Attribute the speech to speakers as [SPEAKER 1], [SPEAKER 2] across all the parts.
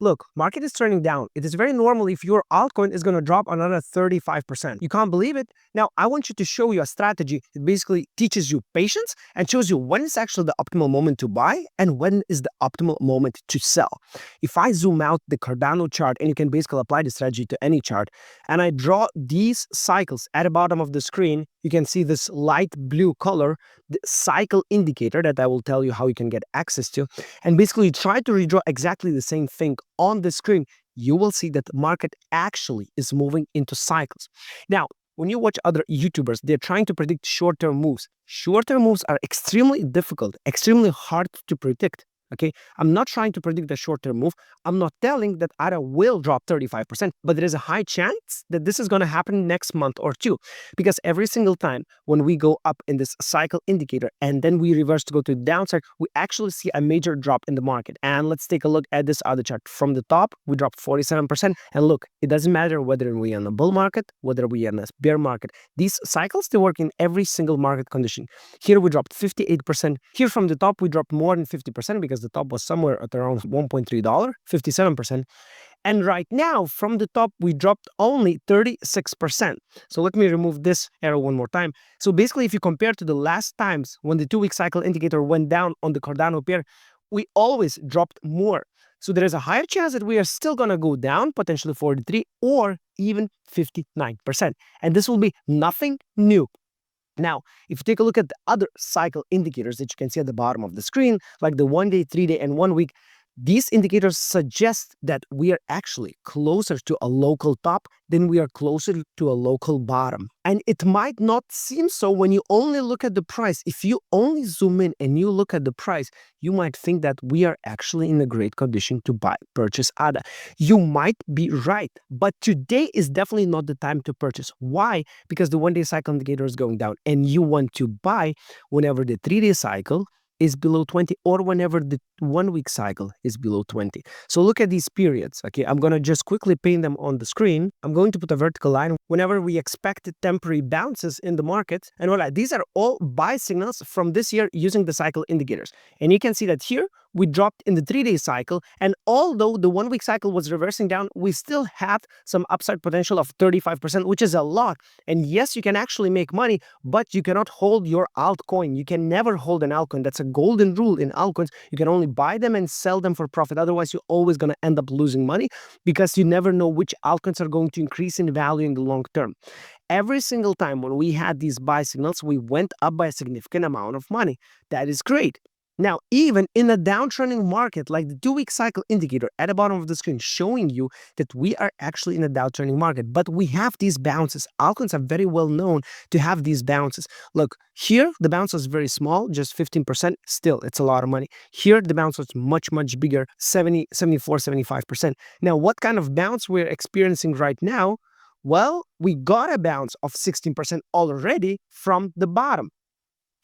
[SPEAKER 1] Look, market is turning down. It is very normal if your altcoin is going to drop another 35%. You can't believe it? Now, I want you to show you a strategy that basically teaches you patience and shows you when is actually the optimal moment to buy and when is the optimal moment to sell. If I zoom out the Cardano chart, and you can basically apply the strategy to any chart, and I draw these cycles at the bottom of the screen, you can see this light blue color, the cycle indicator that I will tell you how you can get access to. And basically try to redraw exactly the same thing on the screen, you will see that the market actually is moving into cycles. Now, when you watch other YouTubers, they're trying to predict short-term moves. Short-term moves are extremely difficult, extremely hard to predict. Okay, I'm not trying to predict a short-term move. I'm not telling that ADA will drop 35%, but there is a high chance that this is going to happen next month or two. Because every single time when we go up in this cycle indicator and then we reverse to go to the downside, we actually see a major drop in the market. And let's take a look at this other chart. From the top, we dropped 47%. And look, it doesn't matter whether we're in a bull market, whether we're in a bear market. These cycles, they work in every single market condition. Here we dropped 58%. Here from the top, we dropped more than 50% because the top was somewhere at around $1.3, 57%. And right now, from the top, we dropped only 36%. So let me remove this arrow one more time. So basically, if you compare to the last times when the 2-week cycle indicator went down on the Cardano pair, we always dropped more. So there is a higher chance that we are still going to go down, potentially 43 or even 59%. And this will be nothing new. Now, if you take a look at the other cycle indicators that you can see at the bottom of the screen, like the 1-day, 3-day, and 1-week, these indicators suggest that we are actually closer to a local top than we are closer to a local bottom. And it might not seem so when you only look at the price. If you only zoom in and you look at the price, you might think that we are actually in a great condition to purchase ADA. You might be right, but today is definitely not the time to purchase. Why? Because the 1-day cycle indicator is going down and you want to buy whenever the 3-day cycle is below 20 or whenever the 1-week cycle is below 20. So look at these periods. Okay, I'm going to just quickly paint them on the screen. I'm going to put a vertical line whenever we expect temporary bounces in the market. And voila, these are all buy signals from this year using the cycle indicators. And you can see that here we dropped in the 3-day cycle. And although the 1-week cycle was reversing down, we still had some upside potential of 35%, which is a lot. And yes, you can actually make money, but you cannot hold your altcoin. You can never hold an altcoin. That's a golden rule in altcoins. You can only buy them and sell them for profit. Otherwise, you're always going to end up losing money because you never know which altcoins are going to increase in value in the long term. Every single time when we had these buy signals, we went up by a significant amount of money. That is great. Now, even in a downtrending market, like the 2-week cycle indicator at the bottom of the screen showing you that we are actually in a downtrending market, but we have these bounces. Altcoins are very well known to have these bounces. Look, here the bounce was very small, just 15%. Still, it's a lot of money. Here, the bounce was much, much bigger, 70, 74, 75%. Now, what kind of bounce we're experiencing right now? Well, we got a bounce of 16% already from the bottom.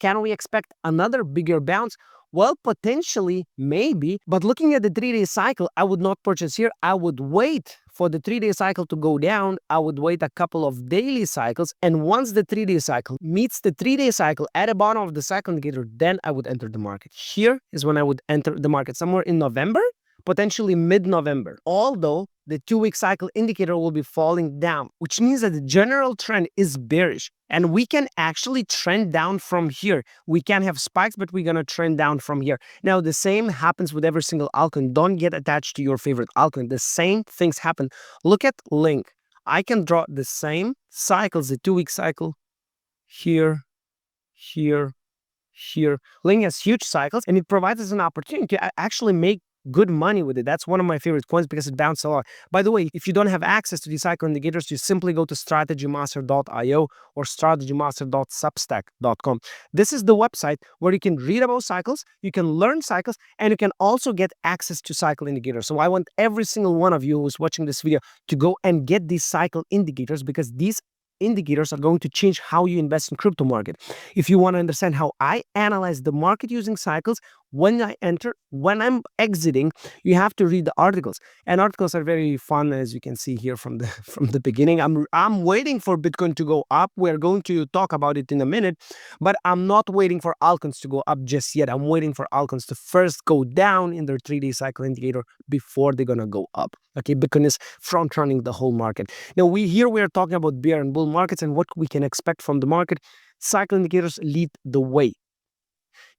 [SPEAKER 1] Can we expect another bigger bounce? Well, potentially, maybe, but looking at the 3-day cycle, I would not purchase here. I would wait for the 3-day cycle to go down. I would wait a couple of daily cycles. And once the 3-day cycle meets the 3-day cycle at the bottom of the cycle indicator, then I would enter the market. Here is when I would enter the market, somewhere in November, potentially mid-November. Although the 2-week cycle indicator will be falling down, which means that the general trend is bearish. And we can actually trend down from here. We can have spikes, but we're going to trend down from here. Now, the same happens with every single altcoin. Don't get attached to your favorite altcoin. The same things happen. Look at Link. I can draw the same cycles, the 2-week cycle here, here, here. Link has huge cycles, and it provides us an opportunity to actually make good money with it. That's one of my favorite coins because it bounced a lot. By the way, if you don't have access to these cycle indicators, you simply go to strategymaster.io or strategymaster.substack.com. This is the website where you can read about cycles, you can learn cycles, and you can also get access to cycle indicators. So I want every single one of you who's watching this video to go and get these cycle indicators because these indicators are going to change how you invest in crypto market. If you want to understand how I analyze the market using cycles, when I enter, when I'm exiting. You have to read the articles, and articles are very fun, as you can see here from the from the beginning. I'm waiting for Bitcoin to go up. We're going to talk about it in a minute, but I'm not waiting for altcoins to go up just yet. I'm waiting for altcoins to first go down in their 3-day cycle indicator before they're gonna go up. Okay, Bitcoin is front running the whole market. Now we are talking about bear and bull markets and what we can expect from the market. Cycle indicators lead the way.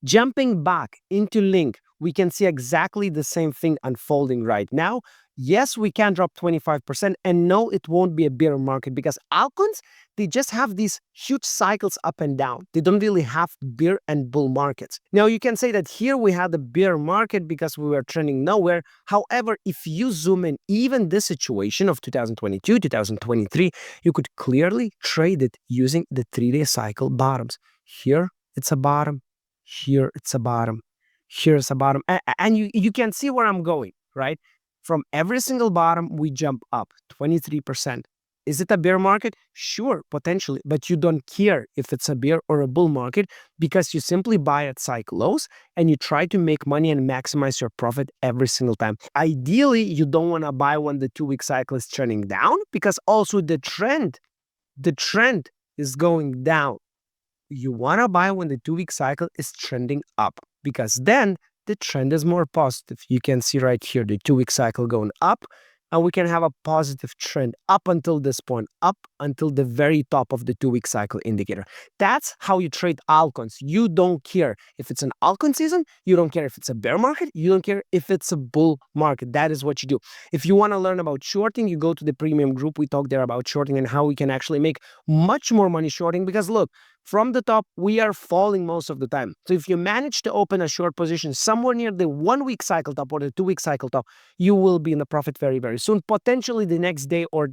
[SPEAKER 1] Jumping back into Link, we can see exactly the same thing unfolding right now. Yes, we can drop 25%, and no, it won't be a bear market because altcoins, they just have these huge cycles up and down. They don't really have bear and bull markets. Now, you can say that here we had a bear market because we were trending nowhere. However, if you zoom in, even this situation of 2022, 2023, you could clearly trade it using the 3-day cycle bottoms. Here, it's a bottom. Here, it's a bottom. Here's a bottom. And you can see where I'm going, right? From every single bottom, we jump up 23%. Is it a bear market? Sure, potentially, but you don't care if it's a bear or a bull market because you simply buy at cycle lows and you try to make money and maximize your profit every single time. Ideally, you don't want to buy when the 2-week cycle is trending down because also the trend is going down. You want to buy when the 2-week cycle is trending up because then the trend is more positive. You can see right here the 2-week cycle going up, and we can have a positive trend up until this point, up until the very top of the 2-week cycle indicator. That's how you trade altcoins. You don't care if it's an altcoin season, you don't care if it's a bear market, you don't care if it's a bull market. That is what you do. If you want to learn about shorting, you go to the premium group. We talk there about shorting and how we can actually make much more money shorting because look, from the top, we are falling most of the time. So if you manage to open a short position somewhere near the 1-week cycle top or the 2-week cycle top, you will be in the profit very, very soon, potentially the next day or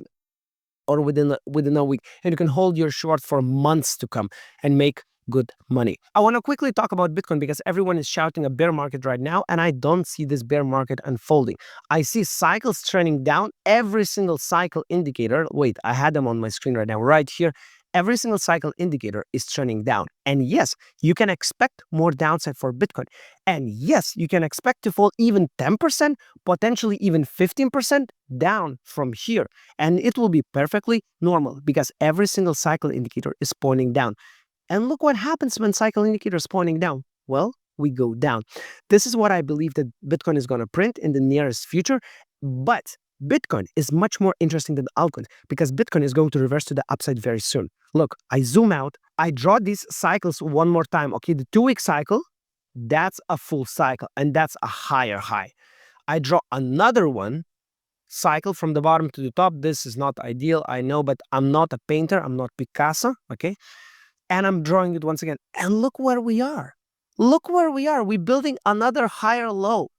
[SPEAKER 1] within a week. And you can hold your short for months to come and make good money. I want to quickly talk about Bitcoin because everyone is shouting a bear market right now, and I don't see this bear market unfolding. I see cycles trending down. Every single cycle indicator, wait, I had them on my screen right now, right here. Every single cycle indicator is trending down. And yes, you can expect more downside for Bitcoin. And yes, you can expect to fall even 10%, potentially even 15% down from here. And it will be perfectly normal because every single cycle indicator is pointing down. And look what happens when cycle indicator is pointing down. Well, we go down. This is what I believe that Bitcoin is going to print in the nearest future. But Bitcoin is much more interesting than altcoins because Bitcoin is going to reverse to the upside very soon. Look, I zoom out, I draw these cycles one more time. Okay, the 2-week cycle, that's a full cycle and that's a higher high. I draw another one, cycle from the bottom to the top. This is not ideal, I know, but I'm not a painter, I'm not Picasso, okay? And I'm drawing it once again. And look where we are. Look where we are. We're building another higher low.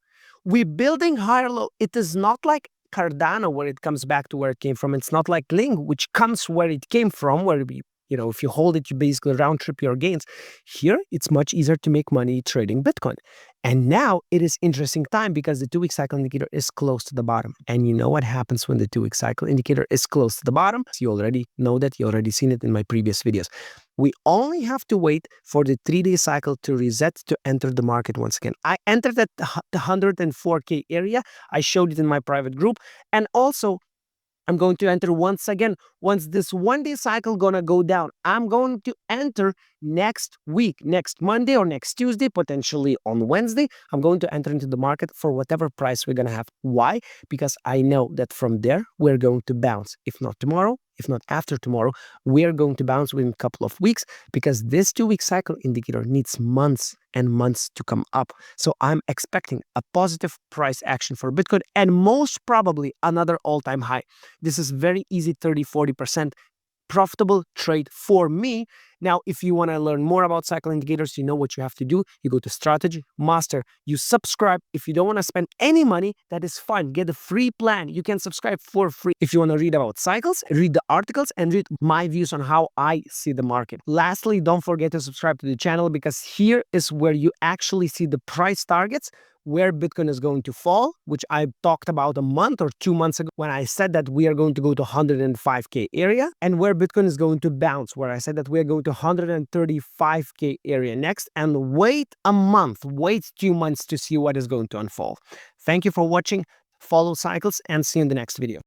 [SPEAKER 1] We're building higher low. It is not like Cardano where it comes back to where it came from. It's not like Link, which comes where it came from, where we, if you hold it, you basically round trip your gains. Here, it's much easier to make money trading Bitcoin. And now it is interesting time because the 2-week cycle indicator is close to the bottom. And you know what happens when the 2-week cycle indicator is close to the bottom? So you already know that. You already seen it in my previous videos. We only have to wait for the 3-day cycle to reset to enter the market once again. I entered at the 104K area. I showed it in my private group. And also, I'm going to enter once again. Once this 1-day cycle gonna go down, I'm going to enter next week, next Monday or next Tuesday, potentially on Wednesday. I'm going to enter into the market for whatever price we're gonna have. Why? Because I know that from there, we're going to bounce. If not tomorrow, if not after tomorrow, we are going to bounce within a couple of weeks because this 2-week cycle indicator needs months and months to come up. So I'm expecting a positive price action for Bitcoin and most probably another all-time high. This is very easy 30-40% profitable trade for me. Now, if you want to learn more about cycle indicators, you know what you have to do. You go to Strategy Master, you subscribe. If you don't want to spend any money, that is fine. Get a free plan. You can subscribe for free. If you want to read about cycles, read the articles and read my views on how I see the market. Lastly, don't forget to subscribe to the channel because here is where you actually see the price targets where Bitcoin is going to fall, which I talked about a month or 2 months ago when I said that we are going to go to 105K area, and where Bitcoin is going to bounce, where I said that we are going to 135K area next, and wait a month, wait 2 months to see what is going to unfold. Thank you for watching. Follow Cycles and see you in the next video.